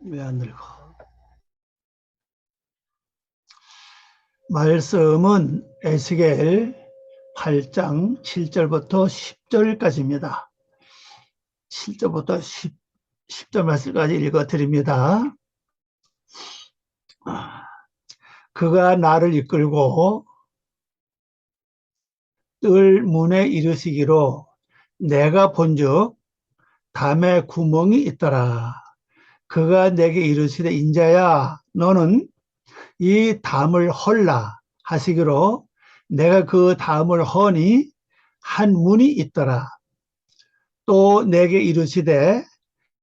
왜 안 들고? 말씀은 에스겔 8장 7절부터 10절까지입니다. 7절부터 10절 말씀까지 읽어드립니다. 그가 나를 이끌고 뜰 문에 이르시기로 내가 본즉 담에 구멍이 있더라. 그가 내게 이르시되 인자야 너는 이 담을 헐라 하시기로 내가 그 담을 허니 한 문이 있더라. 또 내게 이르시되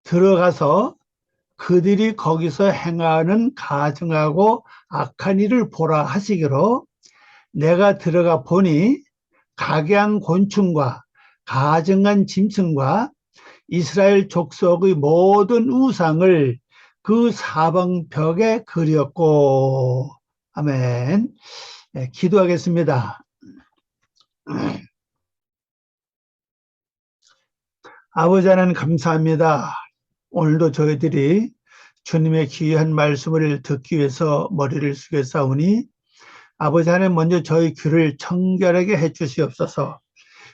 들어가서 그들이 거기서 행하는 가증하고 악한 일을 보라 하시기로 내가 들어가 보니 각양 곤충과 가증한 짐승과 이스라엘 족속의 모든 우상을 그 사방벽에 그렸고. 아멘. 네, 기도하겠습니다. 아버지 하나님 감사합니다. 오늘도 저희들이 주님의 귀한 말씀을 듣기 위해서 머리를 숙였사오니 아버지 하나님 먼저 저희 귀를 청결하게 해 주시옵소서.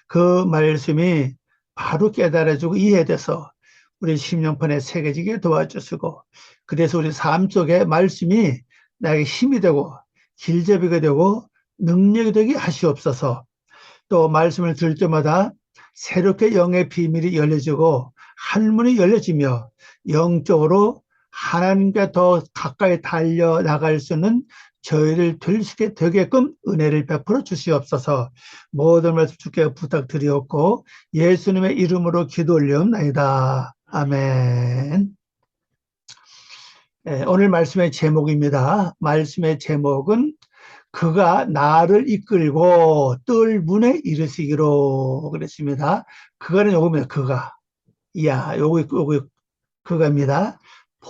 그 말씀이 바로 깨달아지고 이해돼서 우리 심령판에 새겨지게 도와주시고, 그래서 우리 삶 속에 말씀이 나에게 힘이 되고 길잡이가 되고 능력이 되게 하시옵소서. 또 말씀을 들을 때마다 새롭게 영의 비밀이 열려지고 한문이 열려지며 영적으로 하나님과 더 가까이 달려나갈 수 있는 저희를 될 수 있게 되게끔 은혜를 베풀어 주시옵소서. 모든 말씀 주께 부탁드리옵고 예수님의 이름으로 기도 올리옵나이다. 아멘. 네, 오늘 말씀의 제목입니다. 말씀의 제목은 그가 나를 이끌고 뜰 문에 이르시기로 그랬습니다. 그가는 요겁니다. 그가. 요거 그가입니다.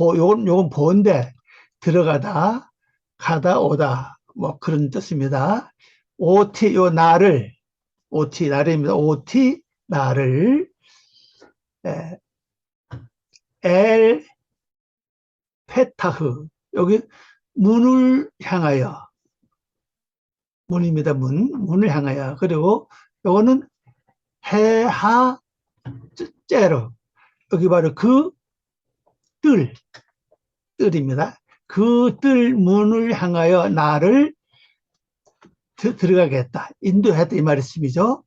요건 보인데 들어가다, 가다, 오다, 뭐 그런 뜻입니다. OT, 나를, OT, 나를입니다. OT, 나를, 엘, 페타흐, 여기 문을 향하여, 문입니다. 문을 향하여. 그리고 요거는 해하, 째로, 여기 바로 그 뜰입니다. 그 뜰 문을 향하여 나를 들어가겠다. 인도했다 이 말씀이죠.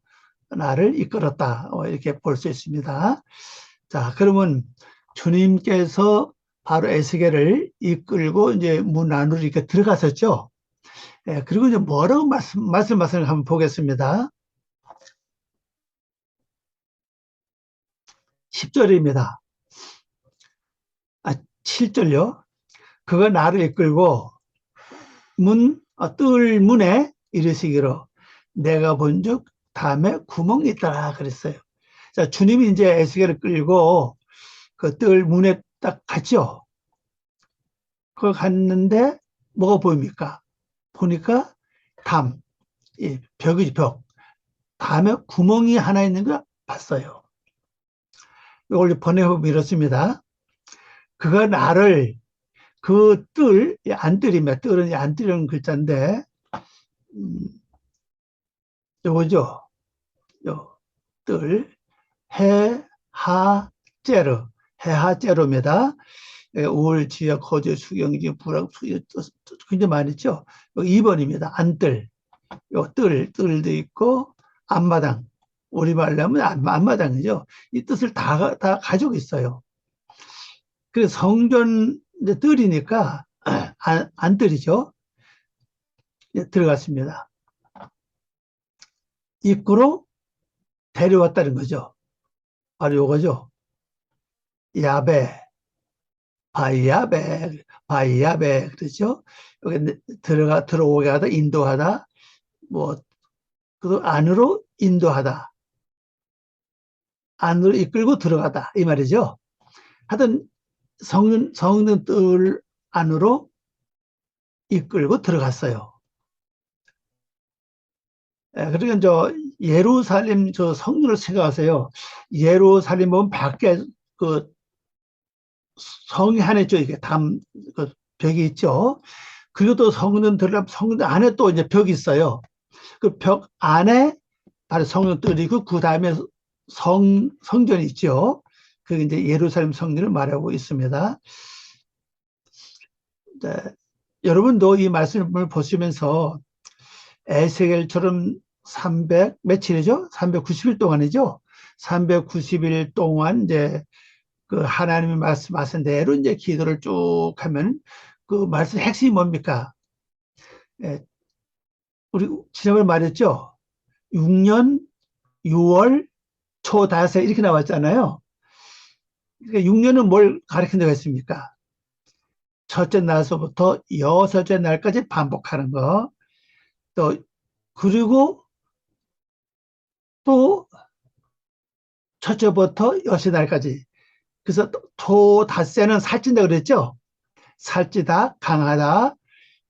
나를 이끌었다. 이렇게 볼 수 있습니다. 자, 그러면 주님께서 바로 에스겔을 이끌고 이제 문 안으로 이렇게 들어갔었죠. 예, 그리고 이제 뭐라고 말씀을 한번 보겠습니다. 10절입니다. 7절요. 그가 나를 이끌고 뜰 문에 이르시기로 내가 본즉 담에 구멍이 있더라 그랬어요. 자, 주님이 이제 에스겔을 끌고 그 뜰 문에 딱 갔죠. 그거 갔는데 뭐가 보입니까? 보니까 벽이지, 벽. 담에 구멍이 하나 있는 거 봤어요. 이걸 번역하면 이렇습니다. 그가 나를 그 안뜰입니다. 뜰은 안뜰이라는 글자인데, 요거죠. 요 뜰, 해하제르, 해하제르입니다. 울, 지역, 호주, 수경지, 불황, 수경, 굉장히 많이 있죠. 2번입니다. 안뜰. 요 뜰도 있고, 앞마당. 우리말로 하면 앞마당이죠. 이 뜻을 다 가지고 있어요. 그래서 성전 이제 뜰이니까, 안뜰이죠. 들어갔습니다. 입구로 데려왔다는 거죠. 바로 요거죠. 야베, 바이야베, 그렇죠? 여기 들어오게 하다, 인도하다, 그 안으로 인도하다. 안으로 이끌고 들어가다. 이 말이죠. 하여튼, 성전 뜰 안으로 이끌고 들어갔어요. 그러니까 예루살렘 성전을 생각하세요. 예루살렘 보면 밖에 그 성이 하나 있죠. 이게 그 벽이 있죠. 그리고 또 성전 들어가면 성전 안에 또 이제 벽이 있어요. 그 벽 안에 바로 성전들이고 그 다음에 성전이 있죠. 그게 이제 예루살렘 성전을 말하고 있습니다. 네, 여러분도 이 말씀을 보시면서 에스겔처럼 300 며칠이죠? 390일 동안이죠. 390일 동안 이제 그 하나님이 말씀하신 대로 이제 기도를 쭉 하면 그 말씀 핵심이 뭡니까? 예, 우리 지난번에 말했죠. 6년 6월 초다세 이렇게 나왔잖아요. 그러니까 6년은 뭘 가리킨다고 했습니까? 첫째 날서부터 여섯째 날까지 반복하는 거. 또 그리고 또 첫째부터 여섯째 날까지. 그래서 토닷새는 살찐다 그랬죠. 살찌다, 강하다,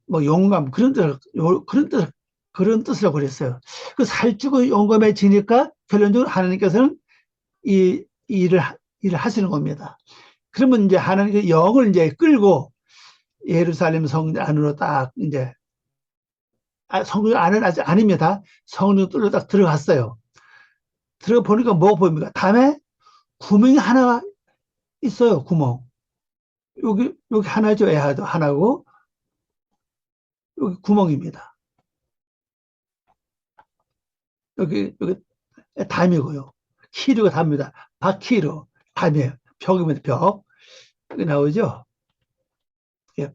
뭐 용감 그런 뜻이라고 그랬어요. 그 살찌고 용감해지니까 결론적으로 하나님께서는 이 일을 하시는 겁니다. 그러면 이제 하나님의 영을 이제 끌고 예루살렘 성전 안으로 딱 이제 성전 안은 아직 아닙니다. 성전 뚫려 딱 들어갔어요. 들어가 보니까 뭐 보입니까? 담에 구멍이 하나 있어요. 구멍. 여기 하나죠. 애하도 하나고 여기 구멍입니다. 여기 담이고요. 키류가 담입니다. 박키류 담이에요. 벽입니다. 벽. 여기 나오죠. 예,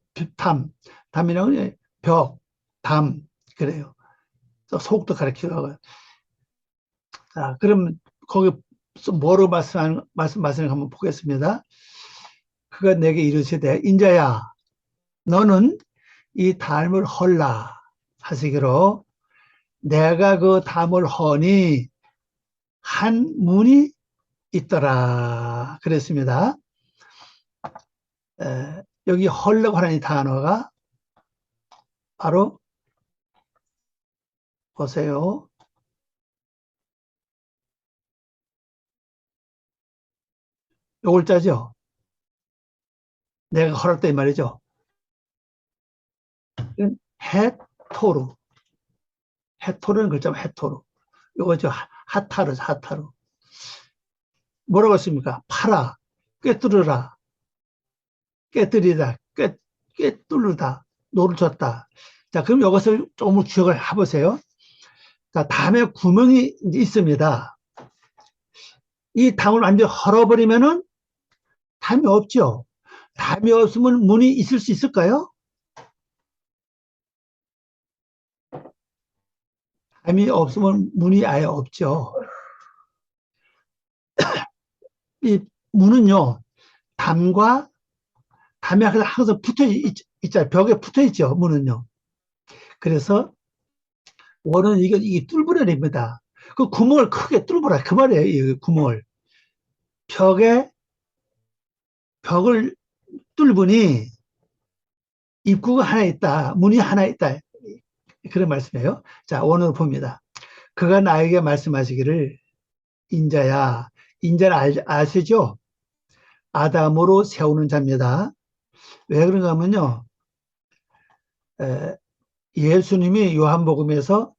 담이라고 벽, 담 그래요. 속도 가르치고 하고요. 자, 그럼 거기 뭐로 말씀을 한번 보겠습니다. 그가 내게 이르시되 인자야 너는 이 담을 헐라 하시기로 내가 그 담을 허니 한 문이 있더라 그랬습니다. 여기 헐라고 하는 이 단어가 바로 보세요. 요걸 짜죠. 내가 헐었다 이 말이죠. 헤토르. 헤토르는 글자면 헤토르. 요거죠. 하타르. 뭐라고 했습니까? 파라, 꿰뚫으라, 깨뜨리다, 꿰뚫르다, 노를 쳤다. 자, 그럼 이것을 조금 기억을 해보세요. 자, 담에 구멍이 있습니다. 이 담을 완전히 헐어버리면은 담이 없죠. 담이 없으면 문이 있을 수 있을까요? 담이 없으면 문이 아예 없죠. 이 문은요, 담과 담이 항상 있잖아요. 벽에 붙어 있죠, 문은요. 그래서 원은 이게 뚫어냅니다. 그 구멍을 크게 뚫어라. 그 말이에요, 이 구멍을. 벽을 뚫으니 입구가 하나 있다. 문이 하나 있다. 그런 말씀이에요. 자, 원으로 봅니다. 그가 나에게 말씀하시기를 인자야. 인자는 아시죠? 아담으로 세우는 자입니다. 왜 그런가 하면요. 예수님이 요한복음에서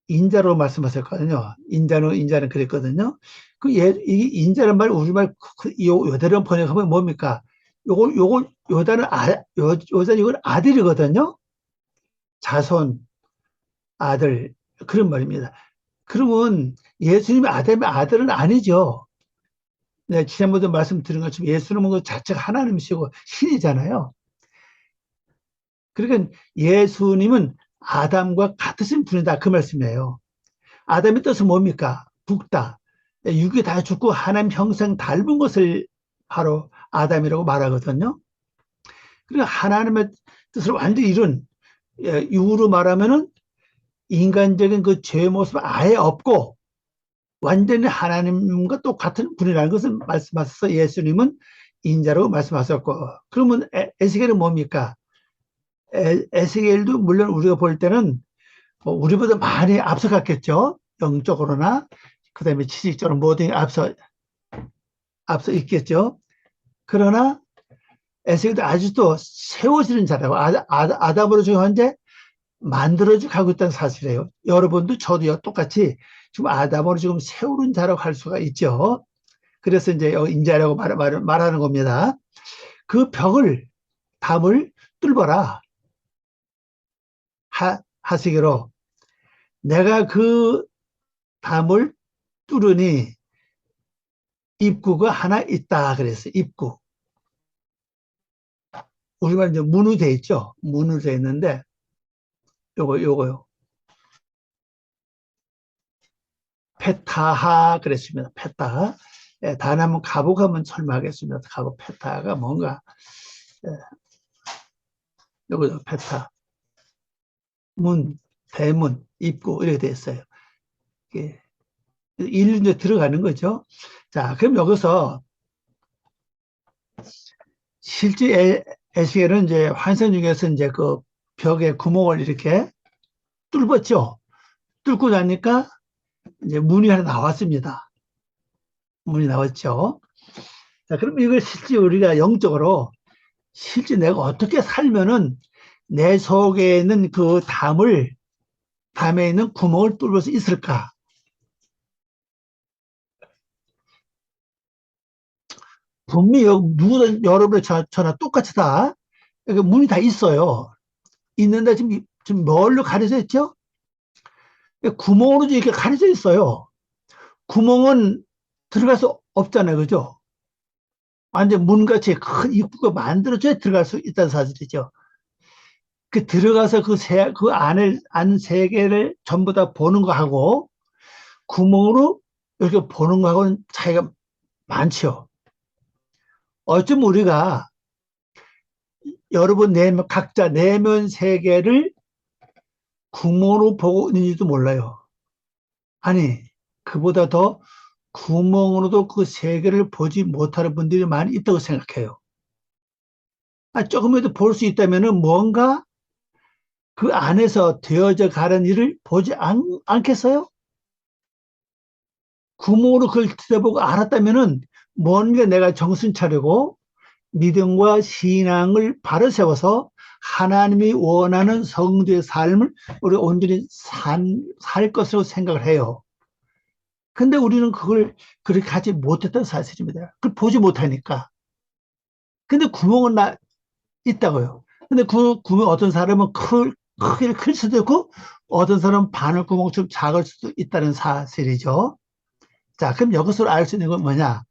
인자로 말씀하셨거든요. 인자는 그랬거든요. 이 인자는 말, 우리말, 요대로 번역하면 뭡니까? 요단은 이건 아들이거든요. 자손, 아들. 그런 말입니다. 그러면 예수님의 아들은 아니죠. 네, 지난번에도 말씀드린 것처럼 예수님은 그 자체가 하나님이시고 신이잖아요. 그러니까 예수님은 아담과 같으신 분이다. 그 말씀이에요. 아담의 뜻은 뭡니까? 죽다. 육이 다 죽고 하나님 형상 닮은 것을 바로 아담이라고 말하거든요. 그러니까 하나님의 뜻을 완전히 이룬, 육으로 말하면은 인간적인 그 죄의 모습 아예 없고 완전히 하나님과 똑같은 분이라는 것을 말씀하셔서 예수님은 인자로 말씀하셨고, 그러면 에스겔은 뭡니까? 에스겔도 물론 우리가 볼 때는 뭐 우리보다 많이 앞서갔겠죠. 영적으로나 그 다음에 지식적으로 모든 앞서 있겠죠. 그러나 에세겔도 아직도 세워지는 자라고 아담으로 지금 현재 만들어져 가고 있다는 사실이에요. 여러분도 저도요 똑같이 지금 아담으로 지금 세우는 자라고 할 수가 있죠. 그래서 이제 인자라고 말하는 겁니다. 그 벽을 담을 뚫어라. 하시기로 내가 그 담을 뚫으니 입구가 하나 있다 그랬어요. 입구. 우리말 이제 문으로 돼 있죠. 문으로 돼 있는데 요거요. 페타하 그랬습니다. 페타하. 예, 다음에 한번 가복 한번 설명하겠습니다. 가복 페타하가 뭔가. 예, 요거 페타. 문, 대문, 입구 이렇게 돼 있어요. 예. 일로 이제 들어가는 거죠. 자, 그럼 여기서 실제 에스겔은 이제 환상 중에서 이제 그 벽에 구멍을 이렇게 뚫었죠. 뚫고 나니까 이제 문이 하나 나왔습니다. 문이 나왔죠. 자, 그럼 이걸 실제 우리가 영적으로 실제 내가 어떻게 살면은 내 속에 있는 그 담에 있는 구멍을 뚫을 수 있을까? 분명히 누구든 여러분의 저나 똑같이 다 문이 다 있어요. 있는데 지금 뭘로 가려져 있죠? 구멍으로 이렇게 가려져 있어요. 구멍은 들어갈 수 없잖아요. 그죠? 완전 문같이 큰 입구가 만들어져야 들어갈 수 있다는 사실이죠. 그 들어가서 그 안 세계를 전부 다 보는 거하고 구멍으로 이렇게 보는 거하고는 차이가 많죠. 어쩜 우리가 여러분 각자 내면 세계를 구멍으로 보고 있는지도 몰라요. 아니, 그보다 더 구멍으로도 그 세계를 보지 못하는 분들이 많이 있다고 생각해요. 조금이라도 볼 수 있다면 뭔가 그 안에서 되어져 가는 일을 보지 않겠어요? 구멍으로 그걸 들여보고 알았다면 뭔가 내가 정신 차리고 믿음과 신앙을 바로 세워서 하나님이 원하는 성도의 삶을 우리 온전히 살 것으로 생각을 해요. 근데 우리는 그걸 그렇게 하지 못했던 사실입니다. 그걸 보지 못하니까. 근데 구멍은 있다고요. 근데 그 구멍 어떤 사람은 크게 클 수도 있고 어떤 사람은 바늘구멍처럼 작을 수도 있다는 사실이죠. 자, 그럼 여기서 알 수 있는 건 뭐냐?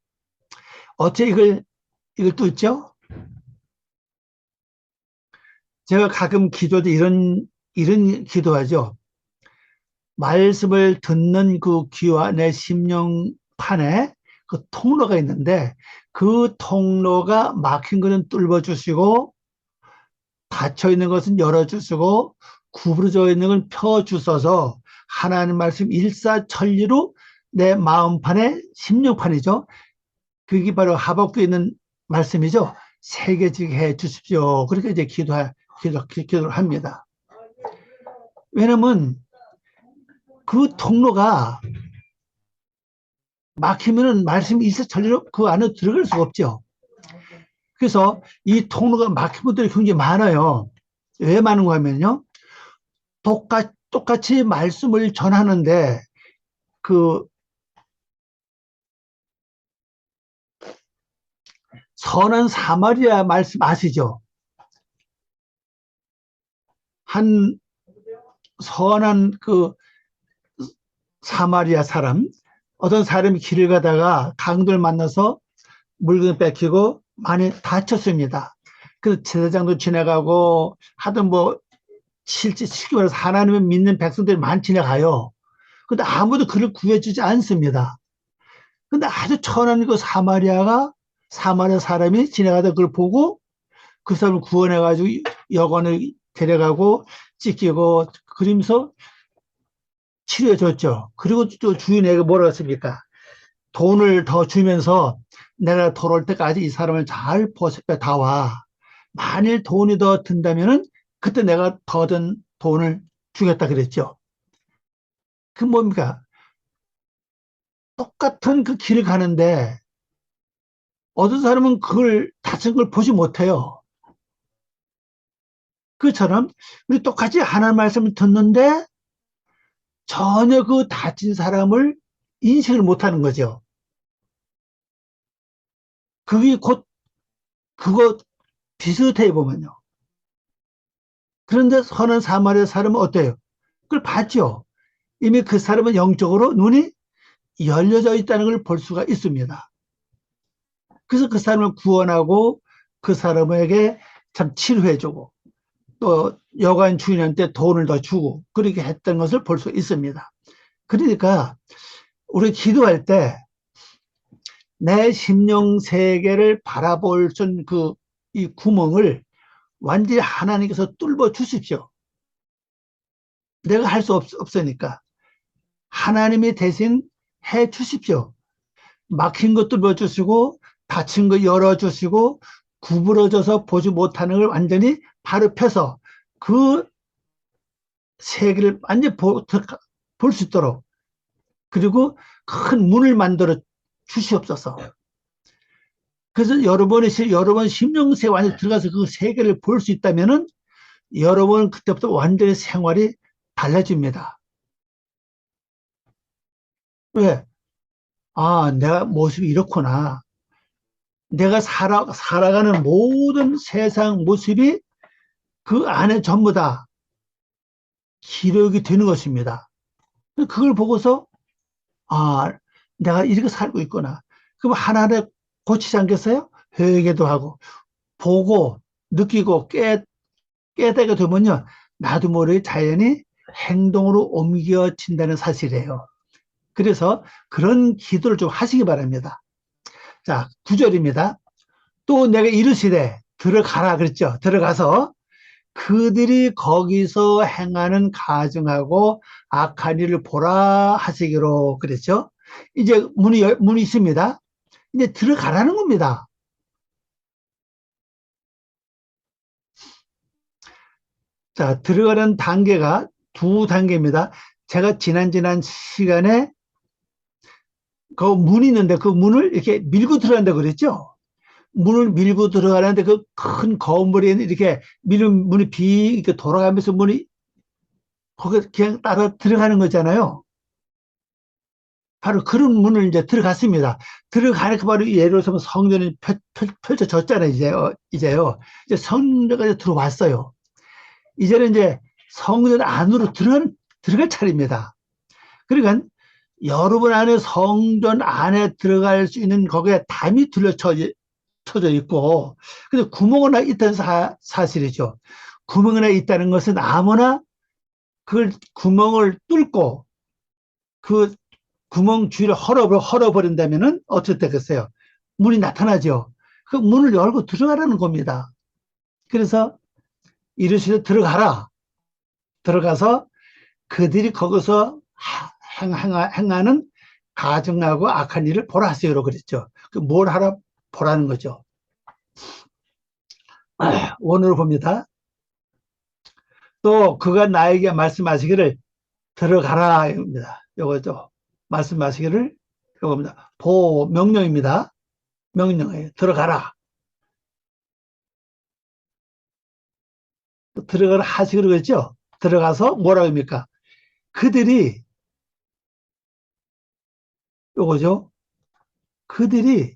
어째 이걸 뚫죠? 제가 가끔 기도 때 이런 기도하죠. 말씀을 듣는 그 귀와 내 심령판에 그 통로가 있는데 그 통로가 막힌 것은 뚫어주시고 닫혀 있는 것은 열어주시고 구부러져 있는 걸 펴주셔서 하나님 말씀 일사천리로 내 마음판에 심령판이죠. 그게 바로 하박국에 있는 말씀이죠. 새겨지게 해 주십시오. 그렇게 이제 기도를 합니다. 왜냐면 그 통로가 막히면은 말씀이 일사천리로 그 안에 들어갈 수가 없죠. 그래서 이 통로가 막힌 분들이 굉장히 많아요. 왜 많은가 하면요. 똑같이 말씀을 전하는데 그 선한 사마리아 말씀 아시죠? 한 선한 그 사마리아 사람, 어떤 사람이 길을 가다가 강도를 만나서 물건을 뺏기고 많이 다쳤습니다. 그래서 제사장도 지나가고 하든 뭐 실제 쉽게 말해서 하나님을 믿는 백성들이 많이 지나가요. 근데 아무도 그를 구해주지 않습니다. 근데 아주 천한 그 사마리아 사람이 지나가다 그걸 보고 그 사람을 구원해가지고 여관을 데려가고 찢기고 그러면서 치료해줬죠. 그리고 또 주인에게 뭐라고 했습니까? 돈을 더 주면서 내가 돌아올 때까지 이 사람을 잘 보살펴 다 와. 만일 돈이 더 든다면은 그때 내가 더 든 돈을 주겠다 그랬죠. 그 뭡니까? 똑같은 그 길을 가는데 어떤 사람은 그걸 다친 걸 보지 못해요. 그처럼 우리 똑같이 하나님 말씀을 듣는데 전혀 그 다친 사람을 인식을 못하는 거죠. 그게 곧 그거 비슷해 보면요. 그런데 선한 사마리아 사람은 어때요? 그걸 봤죠. 이미 그 사람은 영적으로 눈이 열려져 있다는 걸 볼 수가 있습니다. 그래서 그 사람을 구원하고 그 사람에게 참 치료해주고 또 여관 주인한테 돈을 더 주고 그렇게 했던 것을 볼 수 있습니다. 그러니까 우리 기도할 때 내 심령 세계를 바라볼 수 있는 이 구멍을 완전히 하나님께서 뚫어 주십시오. 내가 할 수 없으니까 하나님이 대신 해 주십시오. 막힌 거 뚫어 주시고 닫힌 거 열어 주시고 구부러져서 보지 못하는 걸 완전히 바로 펴서 그 세계를 완전히 볼 수 있도록 그리고 큰 문을 만들어 주시옵소서. 그래서 여러분 심령세에 완전히 들어가서 그 세계를 볼 수 있다면은 여러분은 그때부터 완전히 생활이 달라집니다. 왜? 아, 내가 모습이 이렇구나. 내가 살아가는 모든 세상 모습이 그 안에 전부 다 기록이 되는 것입니다. 그걸 보고서, 아, 내가 이렇게 살고 있구나. 그럼 하나하나 고치지 않겠어요? 회개도 하고, 보고, 느끼고, 깨닫게 되면요. 나도 모르게 자연히 행동으로 옮겨진다는 사실이에요. 그래서 그런 기도를 좀 하시기 바랍니다. 자, 9절입니다. 또 내가 이르시되 들어가라 그랬죠. 들어가서 그들이 거기서 행하는 가증하고 악한 일을 보라 하시기로 그랬죠. 이제 문이 있습니다. 이제 들어가라는 겁니다. 자, 들어가는 단계가 두 단계입니다. 제가 지난 시간에 그 문이 있는데 그 문을 이렇게 밀고 들어간다고 그랬죠. 문을 밀고 들어가는데 그 큰 건물에 이렇게 밀은 문이 이렇게 돌아가면서 문이 거기 그냥 따라 들어가는 거잖아요. 바로 그런 문을 이제 들어갔습니다. 들어가니까 바로 예를 들어서 성전이 펼쳐졌잖아요. 이제요. 이제 성전까지 들어왔어요. 이제는 이제 성전 안으로 들어갈 차례입니다. 그러니까 여러분 안에 성전 안에 들어갈 수 있는 거기에 담이 쳐져 있고, 근데 구멍 하나 있다는 사실이죠. 구멍 하나 있다는 것은 아무나 그걸 구멍을 뚫고 그 구멍 주위를 헐어버린다면은 어떻게 되겠어요? 문이 나타나죠. 그 문을 열고 들어가라는 겁니다. 그래서 이르시되 들어가라. 들어가서 그들이 거기서 행하는 가증하고 악한 일을 보라 하세요로 그랬죠. 그 뭘 하라 보라는 거죠. 원으로 봅니다. 또 그가 나에게 말씀하시기를 들어가라 입니다. 요거죠. 말씀하시기를 요겁니다. 명령입니다. 명령이에요. 들어가라. 들어가라 하시기로 그랬죠. 들어가서 뭐라고 합니까? 그들이 요거죠. 그들이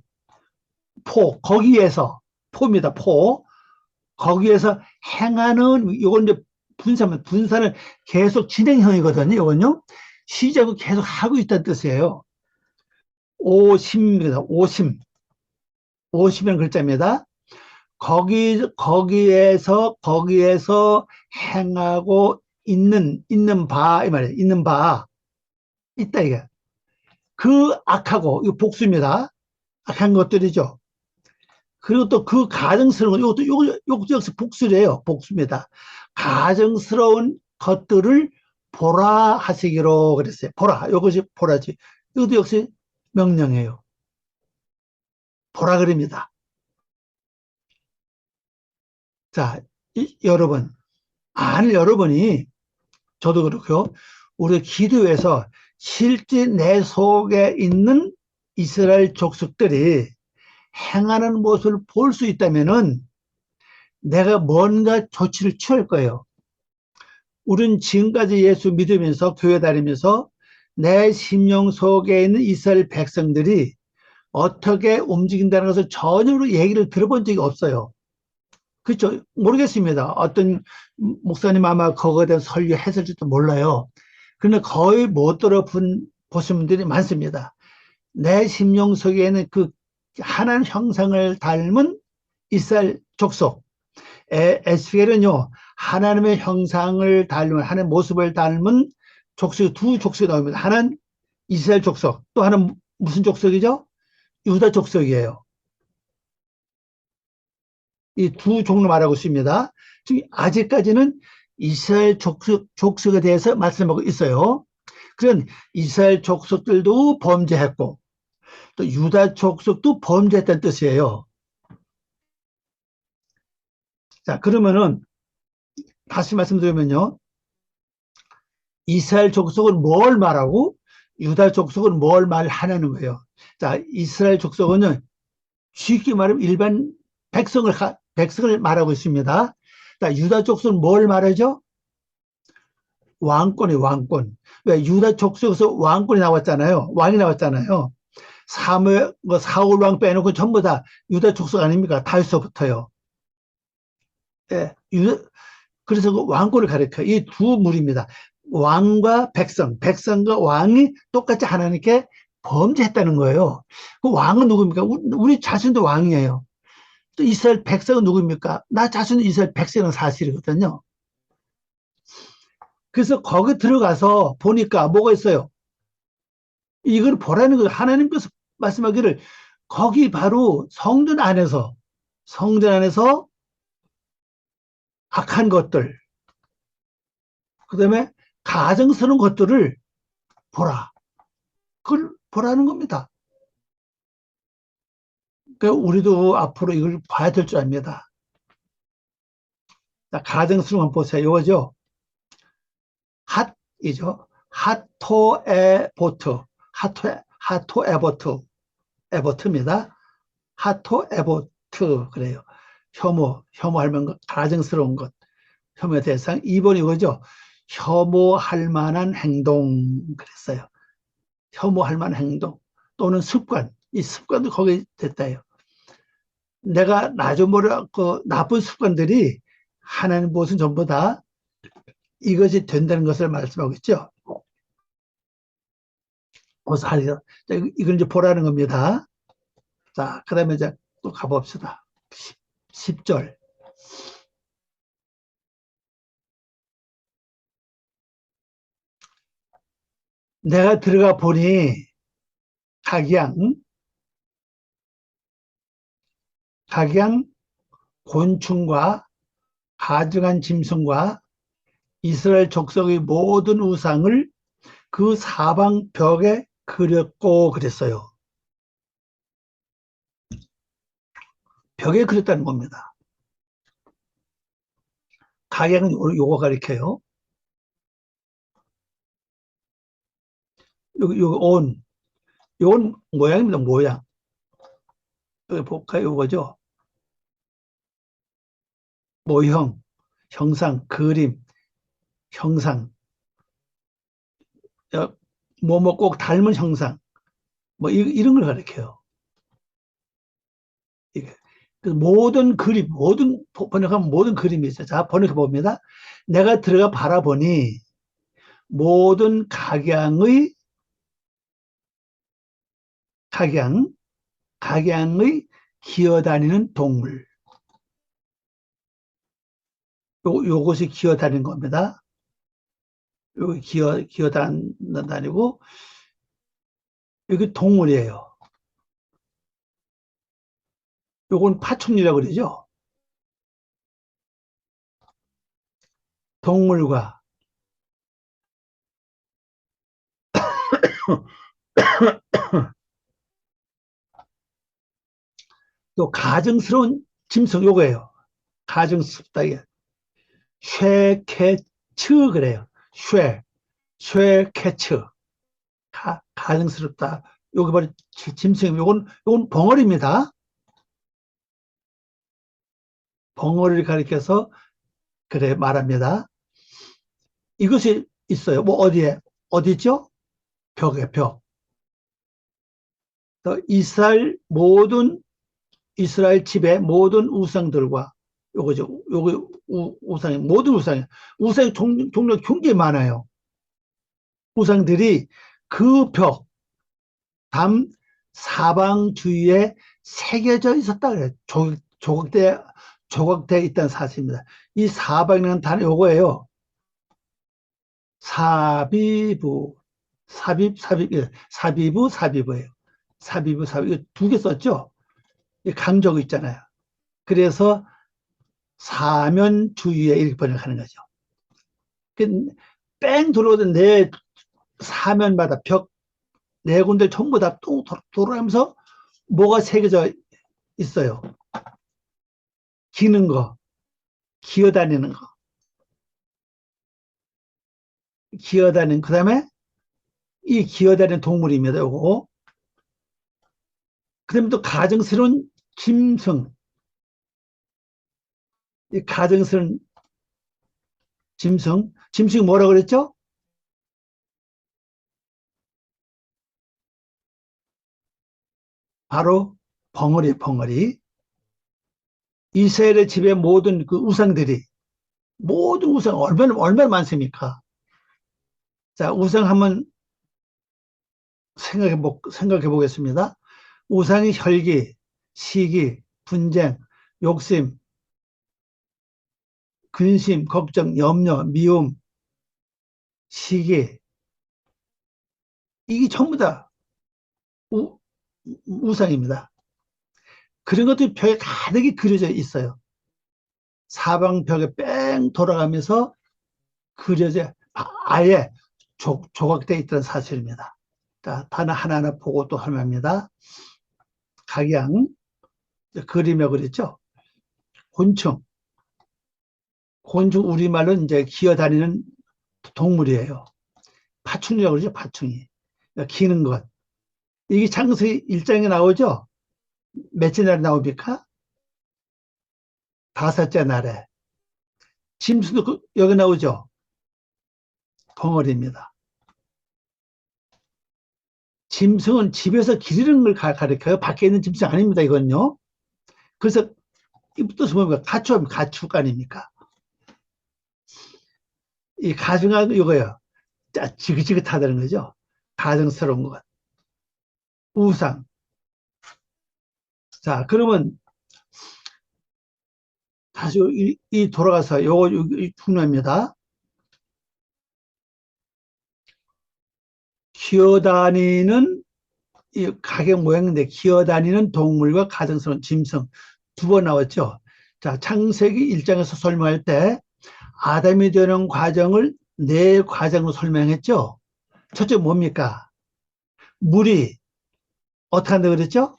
거기에서 포입니다. 거기에서 행하는 요건 이제 분산을 계속 진행형이거든요. 요건요. 시작을 계속 하고 있다는 뜻이에요. 오심입니다. 오심이라는 글자입니다. 거기에서 행하고 있는 바, 이 말이에요. 있는 바, 있다, 이게. 그 악하고, 이거 복수입니다. 악한 것들이죠. 그리고 또 그 가증스러운, 요것도 역시 복수래요. 복수입니다. 가증스러운 것들을 보라 하시기로 그랬어요. 보라. 요것이 보라지. 이것도 역시 명령이에요. 보라 그럽니다. 자, 여러분이, 저도 그렇고요. 우리 기도에서 실제 내 속에 있는 이스라엘 족속들이 행하는 모습을 볼 수 있다면은 내가 뭔가 조치를 취할 거예요. 우린 지금까지 예수 믿으면서 교회 다니면서 내 심령 속에 있는 이스라엘 백성들이 어떻게 움직인다는 것을 전혀 얘기를 들어본 적이 없어요. 그렇죠? 모르겠습니다. 어떤 목사님 아마 그거에 대한 설교했을지도 몰라요. 그런데 거의 못 들어본 보신 분들이 많습니다. 내 심령 속에는 그 하나님 형상을 닮은 이스라엘 족속, 에스겔은요, 하나님의 형상을 닮은, 하나님의 모습을 닮은 족속이 두 족속이 나옵니다. 하나는 이스라엘 족속, 또 하나는 무슨 족속이죠? 유다 족속이에요. 이 두 종류 말하고 있습니다. 지금 아직까지는 이스라엘 족속에 대해서 말씀하고 있어요. 그런 이스라엘 족속들도 범죄했고, 또 유다 족속도 범죄했다는 뜻이에요. 자, 그러면은 다시 말씀드리면요. 이스라엘 족속은 뭘 말하고 유다 족속은 뭘 말하냐는 거예요. 자, 이스라엘 족속은 쉽게 말하면 일반 백성을 말하고 있습니다. 자, 유다 족속은 뭘 말하죠? 왕권이 왕권. 왜? 유다 족속에서 왕권이 나왔잖아요. 왕이 나왔잖아요. 사울 왕 빼놓고 전부 다 유다 족속 아닙니까? 다윗서부터요. 예, 그래서 그 왕권을 가리켜. 이 두 무리입니다. 왕과 백성, 백성과 왕이 똑같이 하나님께 범죄했다는 거예요. 그 왕은 누굽니까? 우리 자신도 왕이에요. 또 이스라엘 백성은 누굽니까? 나 자신도 이스라엘 백성은 사실이거든요. 그래서 거기 들어가서 보니까 뭐가 있어요? 이걸 보라는 거예요. 하나님께서 말씀하기를 거기 바로 성전 안에서 악한 것들, 그 다음에 가증스러운 것들을 보라. 그걸 보라는 겁니다. 그러니까 우리도 앞으로 이걸 봐야 될 줄 압니다. 가증스러운 거 보세요. 이거죠. 핫이죠. 하토에보트. 하토에보트. 에보트입니다. 하토에보트. 그래요. 혐오할 만한 가증스러운 것. 혐오의 대상. 2번 이거죠. 혐오할 만한 행동. 그랬어요. 혐오할 만한 행동. 또는 습관. 이 습관도 거기에 됐다요. 내가 나좀 모르 그 나쁜 습관들이 하나님 무엇은 전부 다 이것이 된다는 것을 말씀하고 있죠. 그래서 이걸 이제 보라는 겁니다. 자, 그 다음에 이제 또 가봅시다. 10절. 내가 들어가 보니 각양 곤충과 가증한 짐승과 이스라엘 족속의 모든 우상을 그 사방 벽에 그렸고 그랬어요. 벽에 그렸다는 겁니다. 각양은 요거 가리켜요. 요건 모양입니다. 모양. 여기 볼까요? 요거죠. 모형, 형상, 그림, 형상. 뭐뭐 꼭 닮은 형상. 뭐 이런 걸 가리켜요. 그 모든 그림, 번역하면 모든 그림이 있어요. 자, 번역해 봅니다. 내가 들어가 바라보니 모든 각양의 기어다니는 동물. 요것이 기어다니는 겁니다. 여기 기어다니고, 여기 동물이에요. 요건 파충류라고 그러죠. 동물과 또 가증스러운 짐승 요거예요. 가증스럽다 이게. 쉐케츠 그래요. 쉐케츠. 가증스럽다. 요게 바로 짐승. 요건 벙어리입니다. 벙어리를 가리켜서 그래 말합니다. 이것이 있어요. 뭐 어디에? 어디죠? 벽에 벽. 이스라엘 집의 모든 우상들과 요거죠. 요거 우상이 모든 우상이 종류가 굉장히 많아요. 우상들이 그 벽, 담 사방 주위에 새겨져 있었다 그래요. 조각되어 있다는 사실입니다. 이 사방이라는 단어 요거예요. 사비부, 예, 사비부예요. 이거 두 개 썼죠? 강조가 있잖아요. 그래서 사면 주위에 이렇게 번역하는 거죠. 그 뺑 돌아오던 내 사면마다 벽 네 군데 전부 다 또 돌아가면서 뭐가 새겨져 있어요. 기는 거, 기어다니는 거, 그 다음에 이 기어다니는 동물입니다. 요거. 그 다음에 또 가정스러운 짐승, 이 가정스러운 짐승이 뭐라고 그랬죠? 바로 벙어리. 이스라엘의 집에 모든 그 우상들이, 모든 우상, 얼마나 많습니까? 자, 우상 한번 생각해 보겠습니다. 우상이 혈기, 시기, 분쟁, 욕심, 근심, 걱정, 염려, 미움, 시기, 이게 전부 다 우상입니다. 그런 것들이 벽에 가득히 그려져 있어요. 사방벽에 뺑 돌아가면서 그려져 아예 조각되어 있다는 사실입니다. 자, 단어 하나하나 보고 또 할말입니다. 각양, 그림에 그랬죠. 곤충, 우리말로 이제 기어다니는 동물이에요. 파충류라고 그러죠, 파충이. 기는 것. 이게 창세기 1장에 나오죠? 몇째 날에 나옵니까? 다섯째 날에. 짐승도 여기 나오죠? 벙어리입니다. 짐승은 집에서 기르는 걸 가리켜요. 밖에 있는 짐승 아닙니다, 이건요. 그래서 이부터 뭡니까? 가축 아닙니까? 이 가증한 이거예요. 지긋지긋하다는 거죠. 가증스러운 것. 우상. 자, 그러면 다시 돌아가서 요거 중요합니다. 기어다니는 이 가격 모양인데 기어다니는 동물과 가증스러운 짐승 두 번 나왔죠. 자, 창세기 1장에서 설명할 때 아담이 되는 과정을 네 과정으로 설명했죠. 첫째 뭡니까? 물이 어떻게 한다 그랬죠?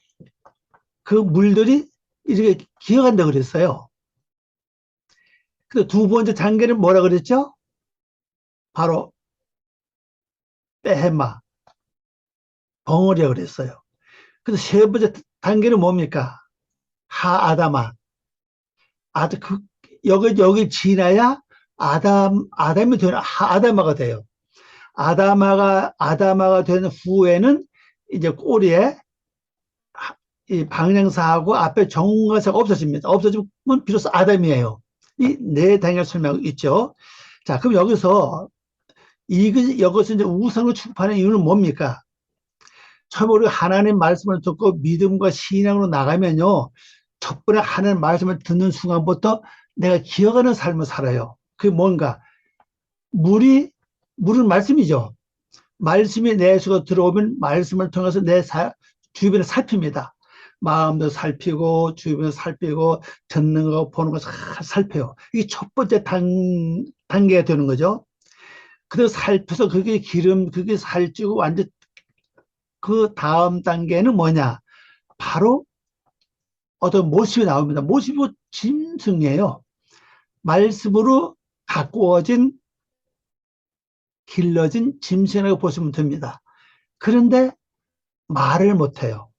그 물들이 이렇게 기어간다 그랬어요. 두 번째 단계는 뭐라 그랬죠? 바로 빼헤마, 벙어리라고 그랬어요. 그래서 세 번째 단계는 뭡니까? 하아담아. 여기 지나야 아담이 되는 하아담아가 돼요. 아담아가 되는 후에는 이제 꼬리에 이 방향사하고 앞에 정사가 없어집니다. 없어지면 비로소 아담이에요. 이 네 단계를 설명하고 있죠. 자, 그럼 여기서 이것을 이제 우상으로 취급하는 이유는 뭡니까? 처음에 우리가 하나님 말씀을 듣고 믿음과 신앙으로 나가면요. 첫 번에 하나님 말씀을 듣는 순간부터 내가 기억하는 삶을 살아요. 그게 뭔가? 물은 말씀이죠. 말씀이 내 속에 들어오면 말씀을 통해서 내 주변을 살핍니다. 마음도 살피고 주변을 살피고 듣는 거 보는 거 살펴요. 이게 첫 번째 단계가 되는 거죠. 그래서 살펴서 그게 그게 살찌고 완전 그 다음 단계는 뭐냐? 바로 어떤 모습이 나옵니다. 모습이 짐승이에요. 말씀으로 가꾸어진 길러진 짐승이라고 보시면 됩니다. 그런데 말을 못해요.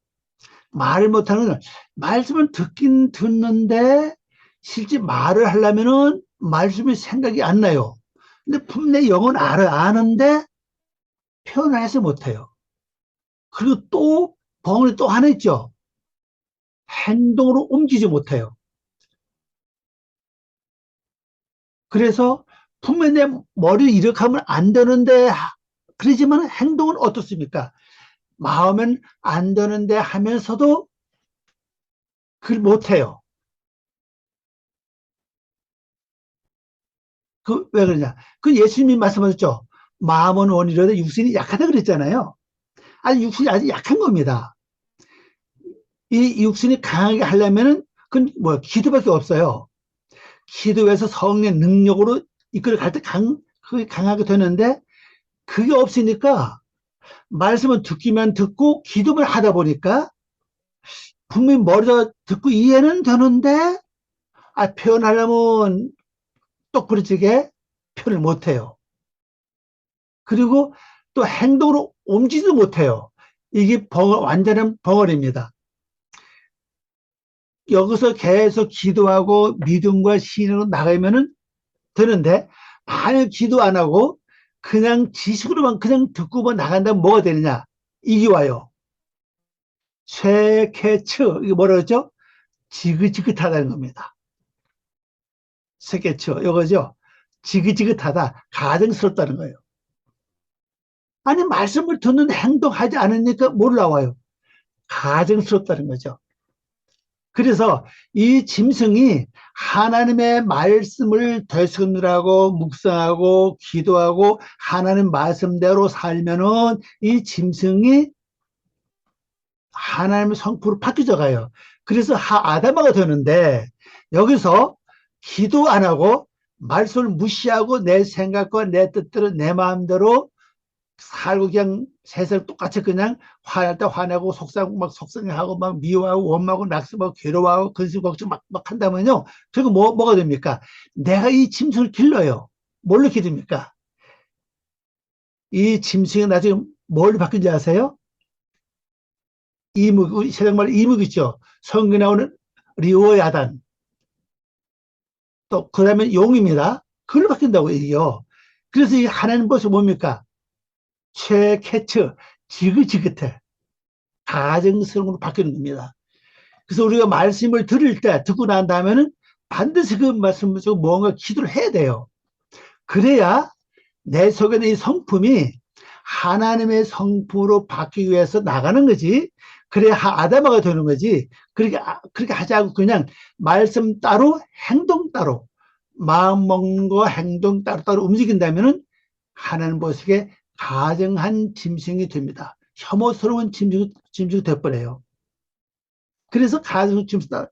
말을 못하는 말씀을 듣긴 듣는데 실제 말을 하려면은 말씀이 생각이 안 나요. 근데 분명히 영어는 아는데 표현을 해서 못해요. 그리고 또 벙어리 또 하나 있죠. 행동으로 옮기지 못해요. 그래서 분명히 내 머리를 이렇게 하면 안 되는데 그러지만 행동은 어떻습니까? 마음은 안 되는데 하면서도 그걸 못해요. 그 왜 그러냐? 그 예수님이 말씀하셨죠. 마음은 원이로되 육신이 약하다 그랬잖아요. 아니 육신이 아주 약한 겁니다. 이 육신이 강하게 하려면은 그건 뭐 기도밖에 없어요. 기도에서 성령의 능력으로 이끌어 갈 때 그게 강하게 되는데 그게 없으니까 말씀은 듣기만 듣고 기도만 하다 보니까 분명히 머리가 듣고 이해는 되는데 표현하려면 똑부러지게 표현을 못해요. 그리고 또 행동으로 옮기지도 못해요. 이게 완전한 벙어리입니다. 여기서 계속 기도하고 믿음과 신으로 나가면은 되는데 만약 기도 안 하고 그냥 지식으로만 그냥 듣고만 나간다면 뭐가 되느냐? 이게 와요. 쇠캐츠 이게 뭐라 그러죠? 지긋지긋하다는 겁니다. 쇠캐츠 이거죠. 지긋지긋하다, 가증스럽다는 거예요. 아니 말씀을 듣는 행동하지 않으니까 뭘 나와요? 가증스럽다는 거죠. 그래서 이 짐승이 하나님의 말씀을 되새기느라고 묵상하고 기도하고 하나님 말씀대로 살면은 이 짐승이 하나님의 성품으로 바뀌어 가요. 그래서 아담아가 되는데 여기서 기도 안 하고 말씀을 무시하고 내 생각과 내 뜻대로 내 마음대로 살고 그냥 세상 똑같이 그냥 화날 때 화내고 속상하고 막 미워하고 원망하고 낙심하고 괴로워하고 근심 걱정 막 한다면요. 결국 뭐가 됩니까? 내가 이 짐승을 길러요. 뭘로 기릅니까? 이 짐승이 나중에 뭘 바뀐지 아세요? 이묵, 우리 세상말 이묵 있죠. 성경에 나오는 리오야단. 또, 그 다음에 용입니다. 그걸로 바뀐다고 얘기해요. 그래서 이 하나님 것이 뭡니까? 최캐츠, 지긋지긋해. 가정성으로 바뀌는 겁니다. 그래서 우리가 말씀을 들을 때, 듣고 난 다음에는 반드시 그 말씀을 뭔가 기도를 해야 돼요. 그래야 내 속에 있는 이 성품이 하나님의 성품으로 바뀌기 위해서 나가는 거지. 그래야 아담아가 되는 거지. 그렇게 하지 않고 그냥 말씀 따로 행동 따로 마음 먹는 거 행동 따로 움직인다면은 하나님 보시기에 가증한 짐승이 됩니다. 혐오스러운 짐승이 돼버려요. 그래서 가증한 짐승 따라.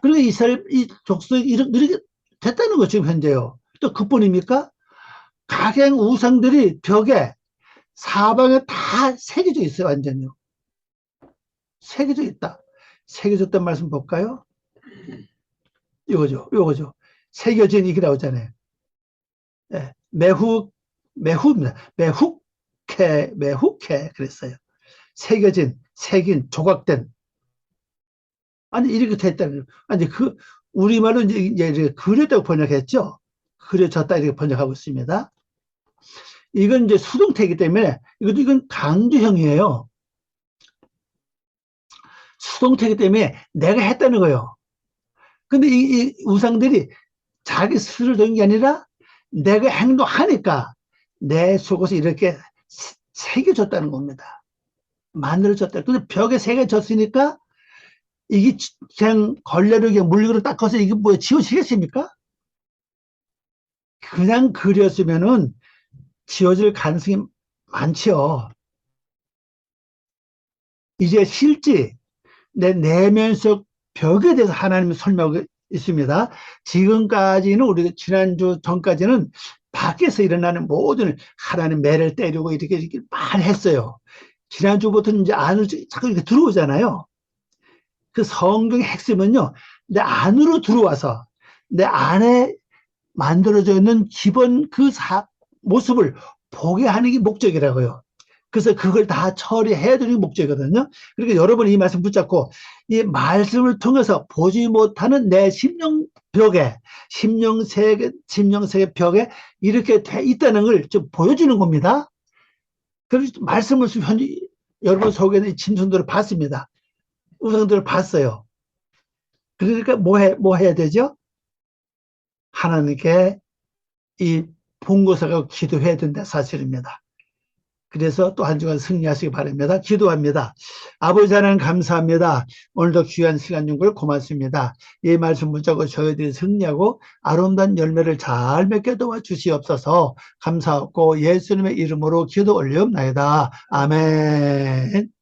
그리고 이스라엘 이 족속이 이렇게 됐다는 거 지금 현재요. 또 그뿐입니까? 각양 우상들이 벽에 사방에 다 새겨져 있어요. 완전히요. 새겨져 있다. 새겨졌단 말씀 볼까요? 이거죠. 새겨진 이게 나오잖아요. 네. 매후입니다. 매훅해 그랬어요. 새긴 조각된. 아니 이렇게 됐다는. 아니 우리말로 이제 그렸다고 번역했죠. 그려졌다 이렇게 번역하고 있습니다. 이건 이제 수동태이기 때문에 이건 강조형이에요. 수동태이기 때문에 내가 했다는 거예요. 근데 이 우상들이 자기 스스로 된 게 아니라 내가 행동하니까 내 속에서 이렇게 새겨졌다는 겁니다. 만들어졌다. 근데 벽에 새겨졌으니까 이게 그냥 걸레로 그냥 물리로 닦아서 이게 뭐 지워지겠습니까? 그냥 그렸으면은 지워질 가능성이 많지요. 이제 실제 내 내면 속 벽에 대해서 하나님이 설명하고 있습니다. 지금까지는 우리가 지난주 전까지는 밖에서 일어나는 모든 하나님 매를 때리고 이렇게 많이 했어요. 지난주부터는 이제 안으로 자꾸 이렇게 들어오잖아요. 그 성경의 핵심은요, 내 안으로 들어와서 내 안에 만들어져 있는 기본 모습을 보게 하는 게 목적이라고요. 그래서 그걸 다 처리해야 되는 게 목적이거든요. 그러니까 여러분이 이 말씀 붙잡고 이 말씀을 통해서 보지 못하는 내 심령벽에, 심령세계 벽에 이렇게 돼 있다는 걸 좀 보여주는 겁니다. 그래서 말씀을 현재 여러분 속에 있는 짐승들을 봤습니다. 우상들을 봤어요. 그러니까 뭐 해야 되죠? 하나님께 이 본고사가 기도해야 된다 사실입니다. 그래서 또 한 주간 승리하시기 바랍니다. 기도합니다. 아버지 하나님 감사합니다. 오늘도 귀한 시간 준 걸 고맙습니다. 이 말씀 붙잡고 저희들이 승리하고 아름다운 열매를 잘 맺게 도와주시옵소서. 감사하고 예수님의 이름으로 기도 올리옵나이다. 아멘.